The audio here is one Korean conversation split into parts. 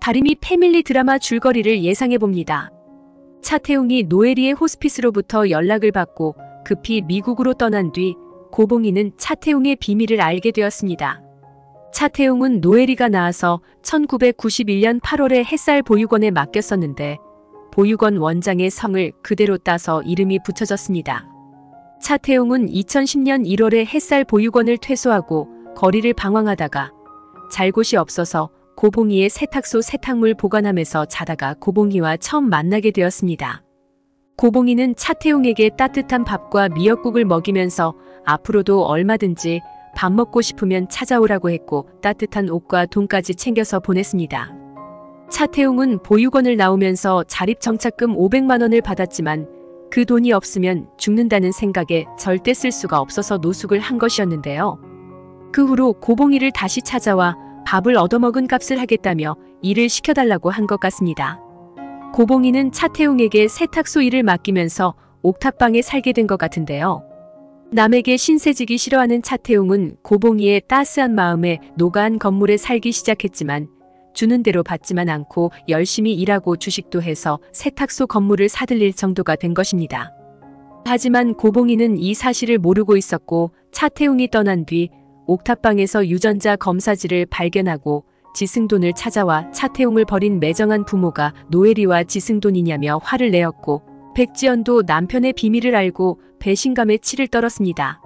다리미 패밀리 드라마 줄거리를 예상해봅니다. 차태웅이 노예리의 호스피스로부터 연락을 받고 급히 미국으로 떠난 뒤 고봉이는 차태웅의 비밀을 알게 되었습니다. 차태웅은 노예리가 나와서 1991년 8월에 햇살 보육원에 맡겼었는데 보육원 원장의 성을 그대로 따서 이름이 붙여졌습니다. 차태웅은 2010년 1월에 햇살 보육원을 퇴소하고 거리를 방황하다가 잘 곳이 없어서 고봉이의 세탁소 세탁물 보관함에서 자다가 고봉이와 처음 만나게 되었습니다. 고봉이는 차태웅에게 따뜻한 밥과 미역국을 먹이면서 앞으로도 얼마든지 밥 먹고 싶으면 찾아오라고 했고 따뜻한 옷과 돈까지 챙겨서 보냈습니다. 차태웅은 보육원을 나오면서 자립정착금 500만 원을 받았지만 그 돈이 없으면 죽는다는 생각에 절대 쓸 수가 없어서 노숙을 한 것이었는데요. 그 후로 고봉이를 다시 찾아와 밥을 얻어먹은 값을 하겠다며 일을 시켜달라고 한 것 같습니다. 고봉이는 차태웅에게 세탁소 일을 맡기면서 옥탑방에 살게 된 것 같은데요. 남에게 신세지기 싫어하는 차태웅은 고봉이의 따스한 마음에 노가한 건물에 살기 시작했지만 주는 대로 받지만 않고 열심히 일하고 주식도 해서 세탁소 건물을 사들릴 정도가 된 것입니다. 하지만 고봉이는 이 사실을 모르고 있었고 차태웅이 떠난 뒤 옥탑방에서 유전자 검사지를 발견하고 지승돈을 찾아와 차태웅을 버린 매정한 부모가 노예리와 지승돈이냐며 화를 내었고 백지연도 남편의 비밀을 알고 배신감에 치를 떨었습니다.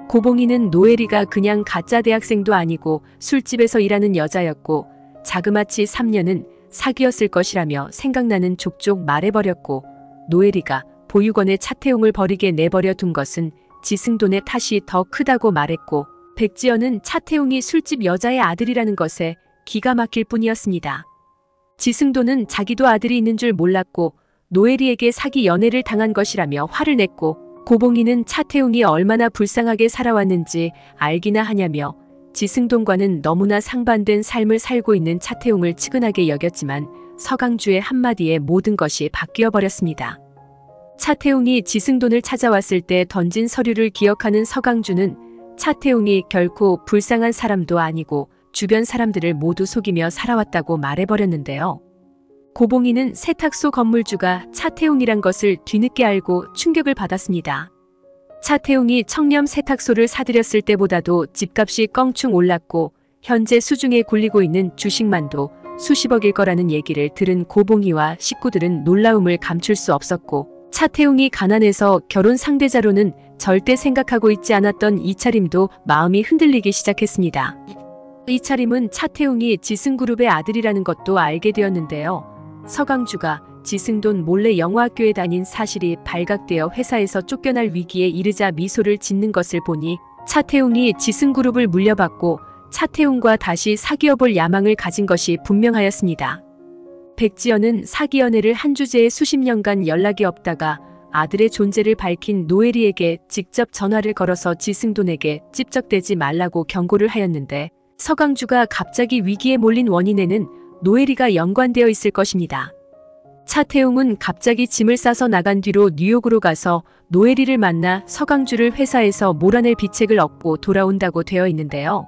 고봉이는 노예리가 그냥 가짜 대학생도 아니고 술집에서 일하는 여자였고 자그마치 3년은 사기였을 것이라며 생각나는 족족 말해버렸고 노예리가 보육원에 차태웅을 버리게 내버려 둔 것은 지승돈의 탓이 더 크다고 말했고 백지연은 차태웅이 술집 여자의 아들이라는 것에 기가 막힐 뿐이었습니다. 지승돈은 자기도 아들이 있는 줄 몰랐고 노예리에게 사기 연애를 당한 것이라며 화를 냈고 고봉이는 차태웅이 얼마나 불쌍하게 살아왔는지 알기나 하냐며 지승돈과는 너무나 상반된 삶을 살고 있는 차태웅을 측은하게 여겼지만 서강주의 한마디에 모든 것이 바뀌어 버렸습니다. 차태웅이 지승돈을 찾아왔을 때 던진 서류를 기억하는 서강주는 차태웅이 결코 불쌍한 사람도 아니고 주변 사람들을 모두 속이며 살아왔다고 말해버렸는데요. 고봉이는 세탁소 건물주가 차태웅이란 것을 뒤늦게 알고 충격을 받았습니다. 차태웅이 청렴 세탁소를 사들였을 때보다도 집값이 껑충 올랐고 현재 수중에 굴리고 있는 주식만도 수십억일 거라는 얘기를 들은 고봉이와 식구들은 놀라움을 감출 수 없었고 차태웅이 가난해서 결혼 상대자로는 절대 생각하고 있지 않았던 이차림도 마음이 흔들리기 시작했습니다. 이차림은 차태웅이 지승그룹의 아들이라는 것도 알게 되었는데요. 서강주가 지승돈 몰래 영어학교에 다닌 사실이 발각되어 회사에서 쫓겨날 위기에 이르자 미소를 짓는 것을 보니 차태웅이 지승그룹을 물려받고 차태웅과 다시 사귀어볼 야망을 가진 것이 분명하였습니다. 백지연은 사기 연애를 한 주제에 수십 년간 연락이 없다가 아들의 존재를 밝힌 노예리에게 직접 전화를 걸어서 지승돈에게 찝적대지 말라고 경고를 하였는데 서강주가 갑자기 위기에 몰린 원인에는 노예리가 연관되어 있을 것입니다. 차태웅은 갑자기 짐을 싸서 나간 뒤로 뉴욕으로 가서 노예리를 만나 서강주를 회사에서 몰아낼 비책을 얻고 돌아온다고 되어 있는데요.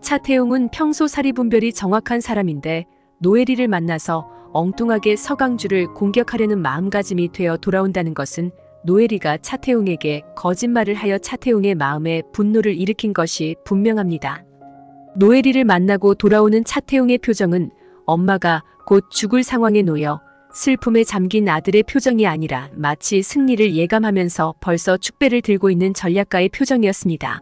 차태웅은 평소 사리분별이 정확한 사람인데 노예리를 만나서 엉뚱하게 서강주를 공격하려는 마음가짐이 되어 돌아온다는 것은 노예리가 차태웅에게 거짓말을 하여 차태웅의 마음에 분노를 일으킨 것이 분명합니다. 노예리를 만나고 돌아오는 차태웅의 표정은 엄마가 곧 죽을 상황에 놓여 슬픔에 잠긴 아들의 표정이 아니라 마치 승리를 예감하면서 벌써 축배를 들고 있는 전략가의 표정이었습니다.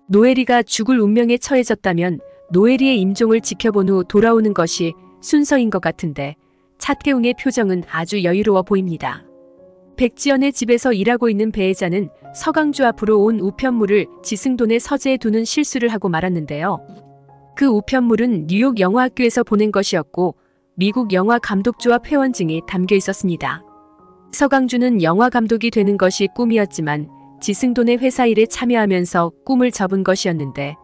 노예리가 죽을 운명에 처해졌다면 노예리의 임종을 지켜본 후 돌아오는 것이 순서인 것 같은데 차태웅의 표정은 아주 여유로워 보입니다. 백지연의 집에서 일하고 있는 배혜자는 서강주 앞으로 온 우편물을 지승돈의 서재에 두는 실수를 하고 말았는데요. 그 우편물은 뉴욕 영화학교에서 보낸 것이었고 미국 영화 감독조합 회원증이 담겨 있었습니다. 서강주는 영화 감독이 되는 것이 꿈이었지만 지승돈의 회사 일에 참여하면서 꿈을 접은 것이었는데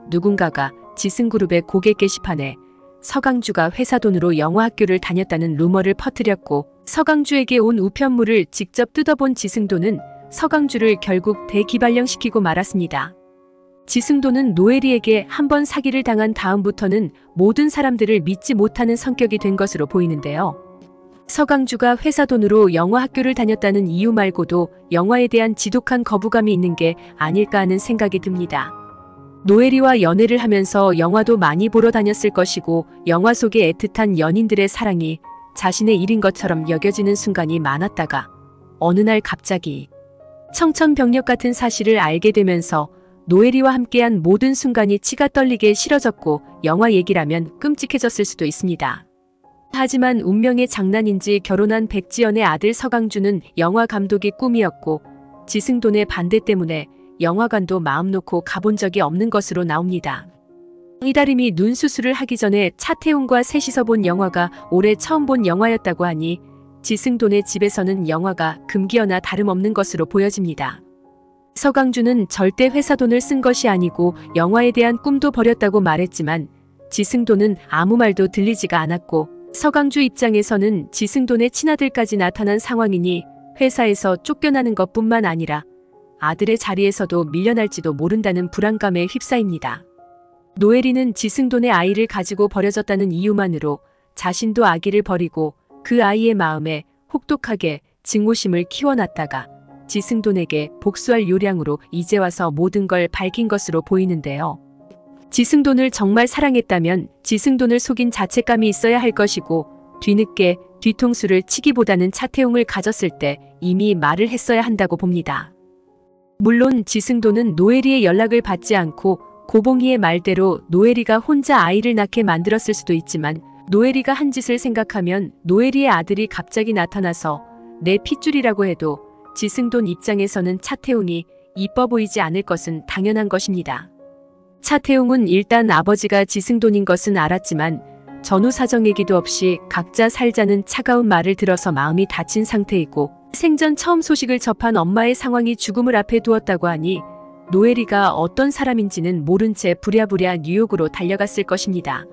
누군가가 지승그룹의 고객 게시판에 서강주가 회사 돈으로 영화학교를 다녔다는 루머를 퍼뜨렸고 서강주에게 온 우편물을 직접 뜯어본 지승돈은 서강주를 결국 대기발령시키고 말았습니다. 지승도는 노엘이에게 한 번 사기를 당한 다음부터는 모든 사람들을 믿지 못하는 성격이 된 것으로 보이는데요. 서강주가 회사 돈으로 영화 학교를 다녔다는 이유 말고도 영화에 대한 지독한 거부감이 있는 게 아닐까 하는 생각이 듭니다. 노엘이와 연애를 하면서 영화도 많이 보러 다녔을 것이고 영화 속의 애틋한 연인들의 사랑이 자신의 일인 것처럼 여겨지는 순간이 많았다가 어느 날 갑자기 청천벽력 같은 사실을 알게 되면서 노엘이와 함께한 모든 순간이 치가 떨리게 싫어졌고 영화 얘기라면 끔찍해졌을 수도 있습니다. 하지만 운명의 장난인지 결혼한 백지연의 아들 서강주는 영화 감독이 꿈이었고 지승돈의 반대 때문에 영화관도 마음 놓고 가본 적이 없는 것으로 나옵니다. 이다림이 눈 수술을 하기 전에 차태웅과 셋이서 본 영화가 올해 처음 본 영화였다고 하니 지승돈의 집에서는 영화가 금기어나 다름없는 것으로 보여집니다. 서강주는 절대 회사 돈을 쓴 것이 아니고 영화에 대한 꿈도 버렸다고 말했지만 지승돈은 아무 말도 들리지가 않았고 서강주 입장에서는 지승돈의 친아들까지 나타난 상황이니 회사에서 쫓겨나는 것뿐만 아니라 아들의 자리에서도 밀려날지도 모른다는 불안감에 휩싸입니다. 노엘이는 지승돈의 아이를 가지고 버려졌다는 이유만으로 자신도 아기를 버리고 그 아이의 마음에 혹독하게 증오심을 키워놨다가 지승돈에게 복수할 요량으로 이제 와서 모든 걸 밝힌 것으로 보이는데요. 지승돈을 정말 사랑했다면 지승돈을 속인 자책감이 있어야 할 것이고 뒤늦게 뒤통수를 치기보다는 차태웅을 가졌을 때 이미 말을 했어야 한다고 봅니다. 물론 지승돈은 노엘이의 연락을 받지 않고 고봉이의 말대로 노엘이가 혼자 아이를 낳게 만들었을 수도 있지만 노엘이가 한 짓을 생각하면 노엘이의 아들이 갑자기 나타나서 내 핏줄이라고 해도 지승돈 입장에서는 차태웅이 이뻐 보이지 않을 것은 당연한 것입니다. 차태웅은 일단 아버지가 지승돈인 것은 알았지만 전후 사정 얘기도 없이 각자 살자는 차가운 말을 들어서 마음이 다친 상태이고 생전 처음 소식을 접한 엄마의 상황이 죽음을 앞에 두었다고 하니 노엘이가 어떤 사람인지는 모른 채 부랴부랴 뉴욕으로 달려갔을 것입니다.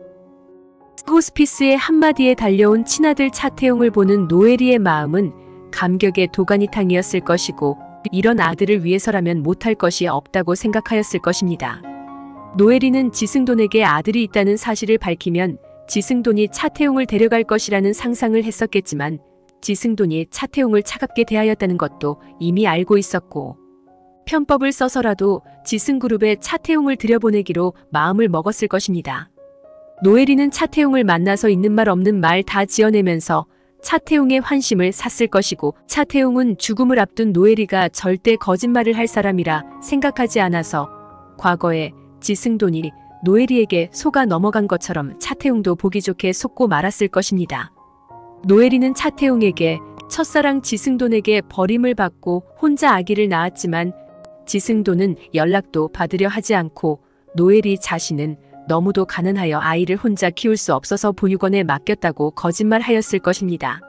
호스피스의 한마디에 달려온 친아들 차태웅을 보는 노엘이의 마음은 감격의 도가니탕이었을 것이고 이런 아들을 위해서라면 못할 것이 없다고 생각하였을 것입니다. 노엘이는 지승돈에게 아들이 있다는 사실을 밝히면 지승돈이 차태웅을 데려갈 것이라는 상상을 했었겠지만 지승돈이 차태웅을 차갑게 대하였다는 것도 이미 알고 있었고 편법을 써서라도 지승그룹에 차태웅을 들여보내기로 마음을 먹었을 것입니다. 노엘이는 차태웅을 만나서 있는 말 없는 말 다 지어내면서 차태웅의 환심을 샀을 것이고 차태웅은 죽음을 앞둔 노엘이가 절대 거짓말을 할 사람이라 생각하지 않아서 과거에 지승돈이 노엘이에게 속아 넘어간 것처럼 차태웅도 보기 좋게 속고 말았을 것입니다. 노엘이는 차태웅에게 첫사랑 지승돈에게 버림을 받고 혼자 아기를 낳았지만 지승돈은 연락도 받으려 하지 않고 노엘이 자신은 너무도 가난하여 아이를 혼자 키울 수 없어서 보육원에 맡겼다고 거짓말하였을 것입니다.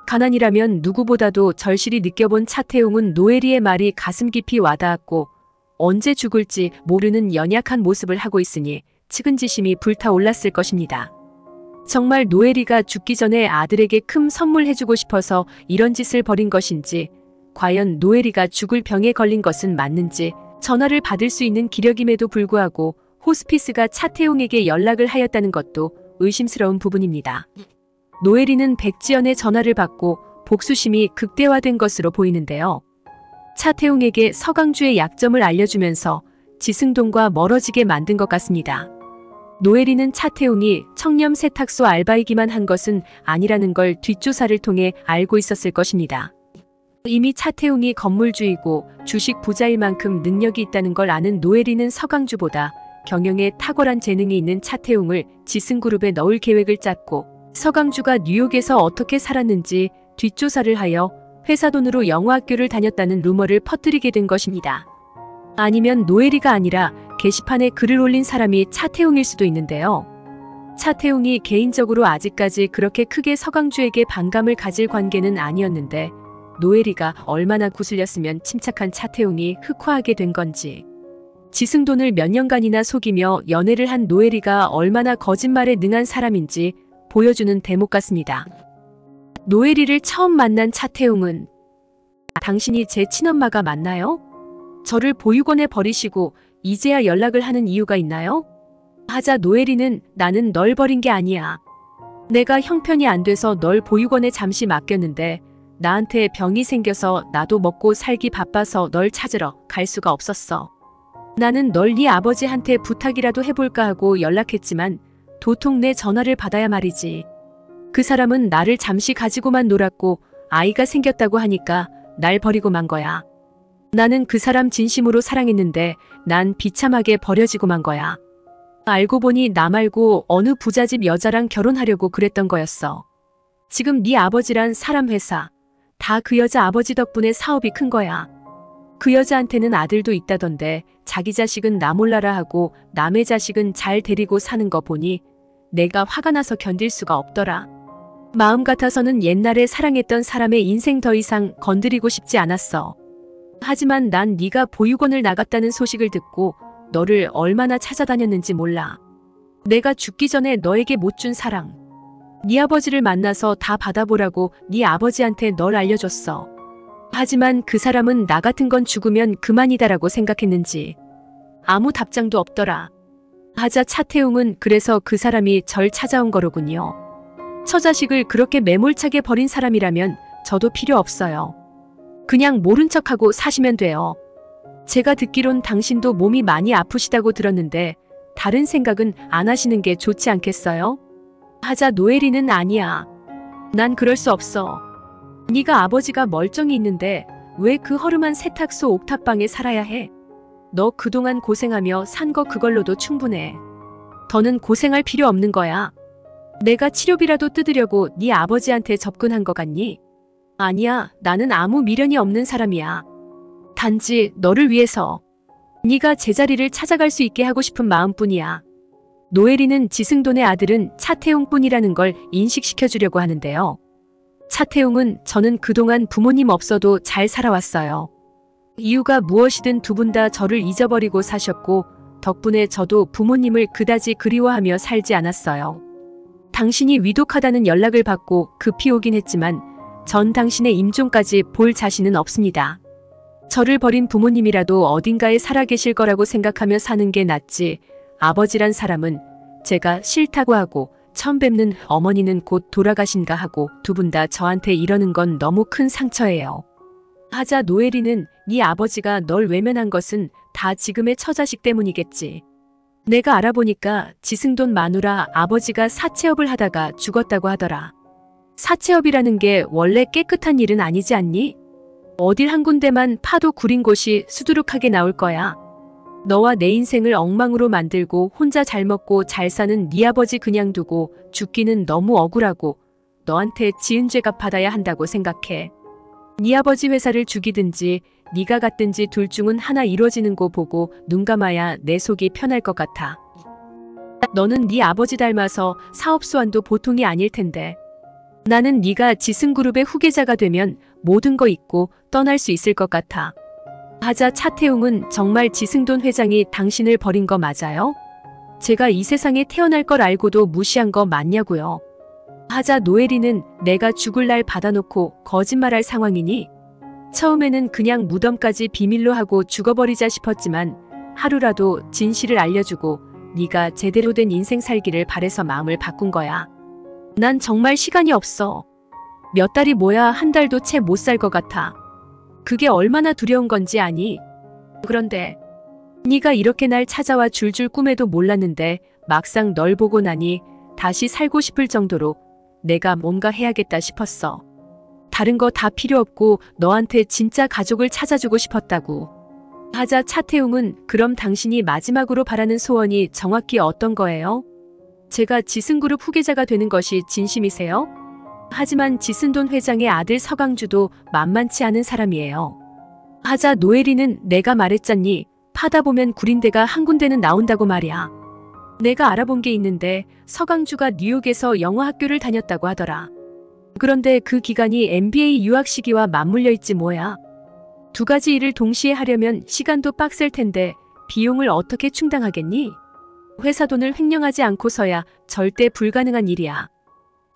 가난이라면 누구보다도 절실히 느껴본 차태웅은 노엘이의 말이 가슴 깊이 와닿았고 언제 죽을지 모르는 연약한 모습을 하고 있으니 측은지심이 불타올랐을 것입니다. 정말 노엘이가 죽기 전에 아들에게 큰 선물해주고 싶어서 이런 짓을 벌인 것인지 과연 노엘이가 죽을 병에 걸린 것은 맞는지 전화를 받을 수 있는 기력임에도 불구하고 호스피스가 차태웅에게 연락을 하였다는 것도 의심스러운 부분입니다. 노엘이는 백지연의 전화를 받고 복수심이 극대화된 것으로 보이는데요. 차태웅에게 서강주의 약점을 알려주면서 지승돈과 멀어지게 만든 것 같습니다. 노엘이는 차태웅이 청렴 세탁소 알바이기만 한 것은 아니라는 걸 뒷조사를 통해 알고 있었을 것입니다. 이미 차태웅이 건물주이고 주식 부자일 만큼 능력이 있다는 걸 아는 노엘이는 서강주보다 경영에 탁월한 재능이 있는 차태웅을 지승그룹에 넣을 계획을 짰고 서강주가 뉴욕에서 어떻게 살았는지 뒷조사를 하여 회사 돈으로 영화학교를 다녔다는 루머를 퍼뜨리게 된 것입니다. 아니면 노엘이가 아니라 게시판에 글을 올린 사람이 차태웅일 수도 있는데요. 차태웅이 개인적으로 아직까지 그렇게 크게 서강주에게 반감을 가질 관계는 아니었는데 노엘이가 얼마나 구슬렸으면 침착한 차태웅이 흑화하게 된 건지 지승돈을 몇 년간이나 속이며 연애를 한 노엘이가 얼마나 거짓말에 능한 사람인지 보여주는 대목 같습니다. 노엘이를 처음 만난 차태웅은 당신이 제 친엄마가 맞나요? 저를 보육원에 버리시고 이제야 연락을 하는 이유가 있나요? 하자 노엘이는 나는 널 버린 게 아니야. 내가 형편이 안 돼서 널 보육원에 잠시 맡겼는데 나한테 병이 생겨서 나도 먹고 살기 바빠서 널 찾으러 갈 수가 없었어. 나는 널 네 아버지한테 부탁이라도 해볼까 하고 연락했지만 도통 내 전화를 받아야 말이지. 그 사람은 나를 잠시 가지고만 놀았고 아이가 생겼다고 하니까 날 버리고 만 거야. 나는 그 사람 진심으로 사랑했는데 난 비참하게 버려지고 만 거야. 알고 보니 나 말고 어느 부잣집 여자랑 결혼하려고 그랬던 거였어. 지금 네 아버지란 사람 회사, 다 그 여자 아버지 덕분에 사업이 큰 거야. 그 여자한테는 아들도 있다던데 자기 자식은 나 몰라라 하고 남의 자식은 잘 데리고 사는 거 보니 내가 화가 나서 견딜 수가 없더라. 마음 같아서는 옛날에 사랑했던 사람의 인생 더 이상 건드리고 싶지 않았어. 하지만 난 네가 보육원을 나갔다는 소식을 듣고 너를 얼마나 찾아다녔는지 몰라. 내가 죽기 전에 너에게 못 준 사랑. 네 아버지를 만나서 다 받아보라고 네 아버지한테 널 알려줬어. 하지만 그 사람은 나 같은 건 죽으면 그만이다라고 생각했는지 아무 답장도 없더라. 하자 차태웅은 그래서 그 사람이 절 찾아온 거로군요. 처자식을 그렇게 매몰차게 버린 사람이라면 저도 필요 없어요. 그냥 모른 척하고 사시면 돼요. 제가 듣기론 당신도 몸이 많이 아프시다고 들었는데 다른 생각은 안 하시는 게 좋지 않겠어요? 하자 노엘이는 아니야. 난 그럴 수 없어. 네가 아버지가 멀쩡히 있는데 왜 그 허름한 세탁소 옥탑방에 살아야 해? 너 그동안 고생하며 산 거 그걸로도 충분해. 더는 고생할 필요 없는 거야. 내가 치료비라도 뜯으려고 네 아버지한테 접근한 거 같니? 아니야, 나는 아무 미련이 없는 사람이야. 단지 너를 위해서 네가 제자리를 찾아갈 수 있게 하고 싶은 마음뿐이야. 노엘이는 지승돈의 아들은 차태웅뿐이라는 걸 인식시켜주려고 하는데요. 차태웅은 저는 그동안 부모님 없어도 잘 살아왔어요. 이유가 무엇이든 두 분 다 저를 잊어버리고 사셨고 덕분에 저도 부모님을 그다지 그리워하며 살지 않았어요. 당신이 위독하다는 연락을 받고 급히 오긴 했지만 전 당신의 임종까지 볼 자신은 없습니다. 저를 버린 부모님이라도 어딘가에 살아계실 거라고 생각하며 사는 게 낫지. 아버지란 사람은 제가 싫다고 하고 처음 뵙는 어머니는 곧 돌아가신가 하고 두 분 다 저한테 이러는 건 너무 큰 상처예요. 하자 노엘이는 네 아버지가 널 외면한 것은 다 지금의 처자식 때문이겠지. 내가 알아보니까 지승돈 마누라 아버지가 사채업을 하다가 죽었다고 하더라. 사채업이라는 게 원래 깨끗한 일은 아니지 않니? 어딜 한 군데만 파도 구린 곳이 수두룩하게 나올 거야. 너와 내 인생을 엉망으로 만들고 혼자 잘 먹고 잘 사는 네 아버지 그냥 두고 죽기는 너무 억울하고 너한테 지은 죄값 받아야 한다고 생각해. 네 아버지 회사를 죽이든지 네가 갔든지 둘 중은 하나 이루어지는 거 보고 눈 감아야 내 속이 편할 것 같아. 너는 네 아버지 닮아서 사업 수완도 보통이 아닐 텐데. 나는 네가 지승그룹의 후계자가 되면 모든 거 잊고 떠날 수 있을 것 같아. 하자 차태웅은 정말 지승돈 회장이 당신을 버린 거 맞아요? 제가 이 세상에 태어날 걸 알고도 무시한 거 맞냐고요. 하자 노엘이는 내가 죽을 날 받아놓고 거짓말할 상황이니? 처음에는 그냥 무덤까지 비밀로 하고 죽어버리자 싶었지만 하루라도 진실을 알려주고 네가 제대로 된 인생 살기를 바래서 마음을 바꾼 거야. 난 정말 시간이 없어. 몇 달이 뭐야 한 달도 채 못 살 것 같아. 그게 얼마나 두려운 건지 아니? 그런데 네가 이렇게 날 찾아와 줄줄 꿈에도 몰랐는데 막상 널 보고 나니 다시 살고 싶을 정도로 내가 뭔가 해야겠다 싶었어. 다른 거 다 필요 없고 너한테 진짜 가족을 찾아주고 싶었다고. 하자 차태웅은 그럼 당신이 마지막으로 바라는 소원이 정확히 어떤 거예요? 제가 지승그룹 후계자가 되는 것이 진심이세요? 하지만 지승돈 회장의 아들 서강주도 만만치 않은 사람이에요. 하자 노엘이는 내가 말했잖니. 파다 보면 구린데가 한 군데는 나온다고 말이야. 내가 알아본 게 있는데 서강주가 뉴욕에서 영어학교를 다녔다고 하더라. 그런데 그 기간이 MBA 유학 시기와 맞물려 있지 뭐야. 두 가지 일을 동시에 하려면 시간도 빡셀 텐데 비용을 어떻게 충당하겠니? 회사 돈을 횡령하지 않고서야 절대 불가능한 일이야.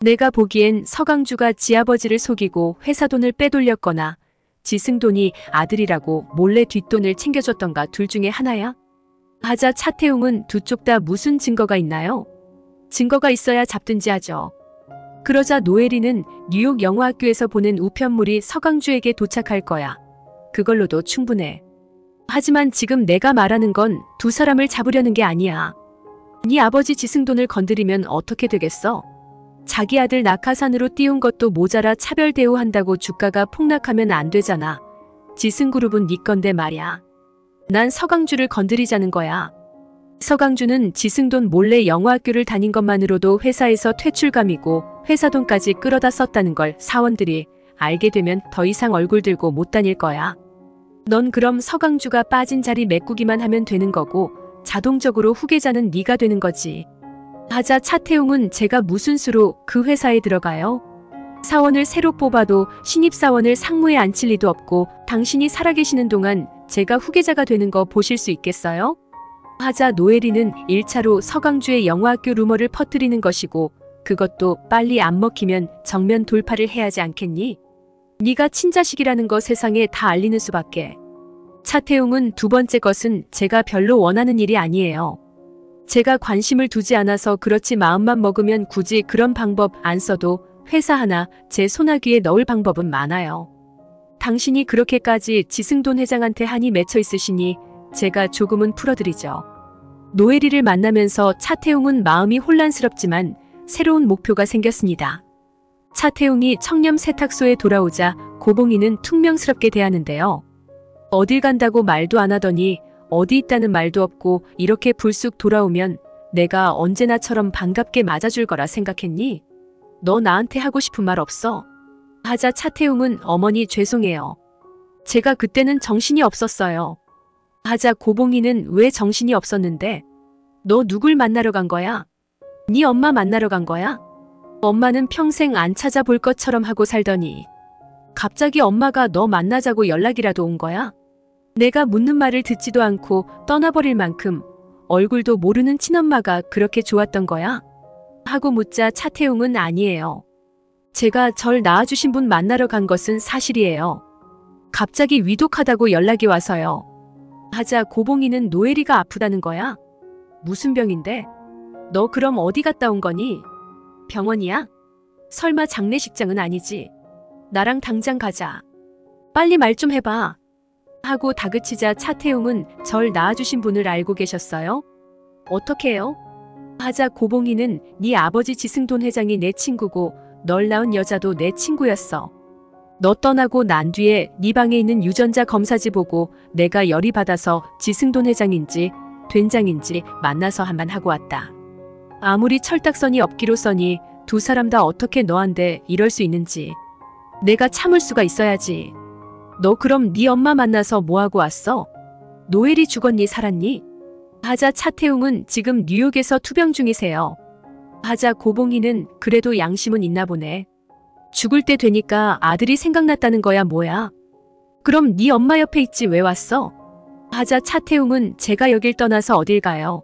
내가 보기엔 서강주가 지아버지를 속이고 회사 돈을 빼돌렸거나 지승돈이 아들이라고 몰래 뒷돈을 챙겨줬던가 둘 중에 하나야? 하자 차태웅은 두 쪽 다 무슨 증거가 있나요? 증거가 있어야 잡든지 하죠. 그러자 노엘이는 뉴욕 영화학교에서 보낸 우편물이 서강주에게 도착할 거야. 그걸로도 충분해. 하지만 지금 내가 말하는 건 두 사람을 잡으려는 게 아니야. 네 아버지 지승돈을 건드리면 어떻게 되겠어? 자기 아들 낙하산으로 띄운 것도 모자라 차별 대우한다고 주가가 폭락하면 안 되잖아. 지승그룹은 네 건데 말이야. 난 서강주를 건드리자는 거야. 서강주는 지승돈 몰래 영화학교를 다닌 것만으로도 회사에서 퇴출감이고 회사 돈까지 끌어다 썼다는 걸 사원들이 알게 되면 더 이상 얼굴 들고 못 다닐 거야. 넌 그럼 서강주가 빠진 자리 메꾸기만 하면 되는 거고 자동적으로 후계자는 네가 되는 거지. 하자 차태웅은 제가 무슨 수로 그 회사에 들어가요? 사원을 새로 뽑아도 신입사원을 상무에 앉힐 리도 없고 당신이 살아계시는 동안 제가 후계자가 되는 거 보실 수 있겠어요? 하자 노엘이는 1차로 서강주의 영화학교 루머를 퍼뜨리는 것이고 그것도 빨리 안 먹히면 정면 돌파를 해야 하지 않겠니? 네가 친자식이라는 거 세상에 다 알리는 수밖에. 차태웅은 두 번째 것은 제가 별로 원하는 일이 아니에요. 제가 관심을 두지 않아서 그렇지 마음만 먹으면 굳이 그런 방법 안 써도 회사 하나 제 손아귀에 넣을 방법은 많아요. 당신이 그렇게까지 지승돈 회장한테 한이 맺혀 있으시니 제가 조금은 풀어드리죠. 노엘이를 만나면서 차태웅은 마음이 혼란스럽지만 새로운 목표가 생겼습니다. 차태웅이 청렴 세탁소에 돌아오자 고봉이는 퉁명스럽게 대하는데요. 어딜 간다고 말도 안 하더니 어디 있다는 말도 없고 이렇게 불쑥 돌아오면 내가 언제나처럼 반갑게 맞아줄 거라 생각했니? 너 나한테 하고 싶은 말 없어? 하자 차태웅은 어머니 죄송해요. 제가 그때는 정신이 없었어요. 하자 고봉이는 왜 정신이 없었는데? 너 누굴 만나러 간 거야? 네 엄마 만나러 간 거야? 엄마는 평생 안 찾아볼 것처럼 하고 살더니 갑자기 엄마가 너 만나자고 연락이라도 온 거야? 내가 묻는 말을 듣지도 않고 떠나버릴 만큼 얼굴도 모르는 친엄마가 그렇게 좋았던 거야? 하고 묻자 차태웅은 아니에요. 제가 절 낳아주신 분 만나러 간 것은 사실이에요. 갑자기 위독하다고 연락이 와서요. 하자 고봉이는 노엘이가 아프다는 거야? 무슨 병인데? 너 그럼 어디 갔다 온 거니? 병원이야? 설마 장례식장은 아니지? 나랑 당장 가자. 빨리 말 좀 해봐. 하고 다그치자 차태웅은 절 낳아주신 분을 알고 계셨어요? 어떻게 해요? 하자 고봉이는 네 아버지 지승돈 회장이 내 친구고 널 낳은 여자도 내 친구였어. 너 떠나고 난 뒤에 네 방에 있는 유전자 검사지 보고 내가 열이 받아서 지승돈 회장인지 된장인지 만나서 한번 하고 왔다. 아무리 철딱선이 없기로써니 두 사람 다 어떻게 너한테 이럴 수 있는지 내가 참을 수가 있어야지. 너 그럼 네 엄마 만나서 뭐하고 왔어? 노엘이 죽었니 살았니? 하자 차태웅은 지금 뉴욕에서 투병 중이세요. 하자 고봉이는 그래도 양심은 있나 보네. 죽을 때 되니까 아들이 생각났다는 거야 뭐야? 그럼 네 엄마 옆에 있지 왜 왔어? 하자 차태웅은 제가 여길 떠나서 어딜 가요?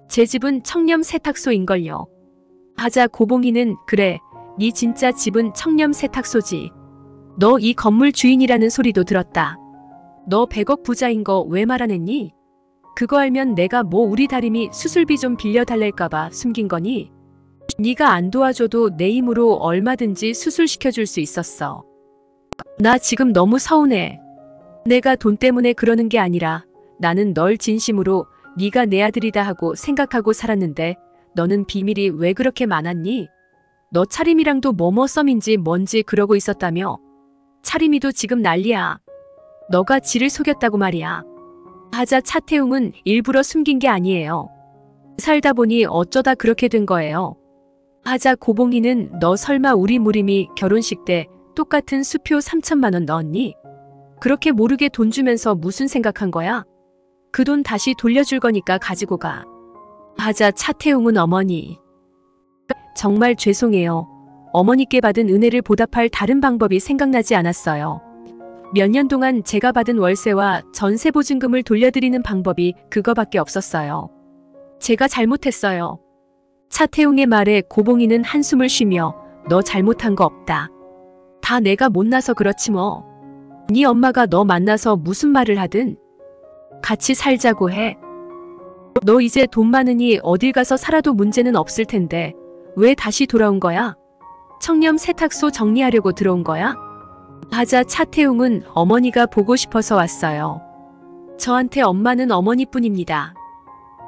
제 집은 청렴 세탁소인걸요. 하자 고봉이는 그래, 네 진짜 집은 청렴 세탁소지. 너 이 건물 주인이라는 소리도 들었다. 너 100억 부자인 거 왜 말 안 했니? 그거 알면 내가 뭐 우리 다림이 수술비 좀 빌려달랄까봐 숨긴 거니? 네가 안 도와줘도 내 힘으로 얼마든지 수술시켜줄 수 있었어. 나 지금 너무 서운해. 내가 돈 때문에 그러는 게 아니라 나는 널 진심으로 네가 내 아들이다 하고 생각하고 살았는데 너는 비밀이 왜 그렇게 많았니? 너 차림이랑도 뭐뭐 썸인지 뭔지 그러고 있었다며. 차림이도 지금 난리야. 너가 지를 속였다고 말이야. 하자 차태웅은 일부러 숨긴 게 아니에요. 살다 보니 어쩌다 그렇게 된 거예요. 하자 고봉이는 너 설마 우리 무림이 결혼식 때 똑같은 수표 3천만 원 넣었니? 그렇게 모르게 돈 주면서 무슨 생각한 거야? 그 돈 다시 돌려줄 거니까 가지고 가. 하자 차태웅은 어머니. 정말 죄송해요. 어머니께 받은 은혜를 보답할 다른 방법이 생각나지 않았어요. 몇 년 동안 제가 받은 월세와 전세 보증금을 돌려드리는 방법이 그거밖에 없었어요. 제가 잘못했어요. 차태웅의 말에 고봉이는 한숨을 쉬며 너 잘못한 거 없다. 다 내가 못나서 그렇지 뭐. 네 엄마가 너 만나서 무슨 말을 하든 같이 살자고 해. 너 이제 돈 많으니 어딜 가서 살아도 문제는 없을 텐데 왜 다시 돌아온 거야? 청렴 세탁소 정리하려고 들어온 거야? 하자 차태웅은 어머니가 보고 싶어서 왔어요. 저한테 엄마는 어머니뿐입니다.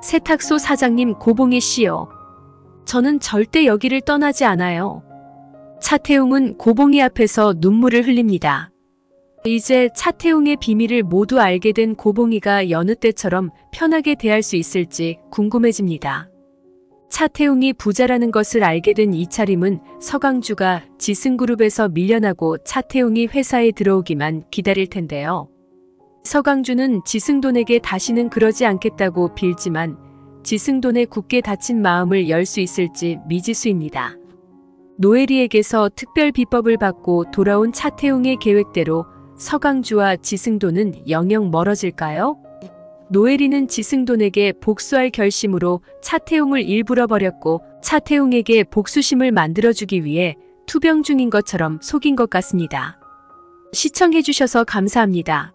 세탁소 사장님 고봉희 씨요. 저는 절대 여기를 떠나지 않아요. 차태웅은 고봉희 앞에서 눈물을 흘립니다. 이제 차태웅의 비밀을 모두 알게 된 고봉희가 여느 때처럼 편하게 대할 수 있을지 궁금해집니다. 차태웅이 부자라는 것을 알게 된 이차림은 서강주가 지승그룹에서 밀려나고 차태웅이 회사에 들어오기만 기다릴 텐데요. 서강주는 지승돈에게 다시는 그러지 않겠다고 빌지만 지승돈의 굳게 닫힌 마음을 열 수 있을지 미지수입니다. 노예리에게서 특별 비법을 받고 돌아온 차태웅의 계획대로 서강주와 지승돈은 영영 멀어질까요? 노예리는 지승돈에게 복수할 결심으로 차태웅을 일부러 버렸고 차태웅에게 복수심을 만들어주기 위해 투병 중인 것처럼 속인 것 같습니다. 시청해주셔서 감사합니다.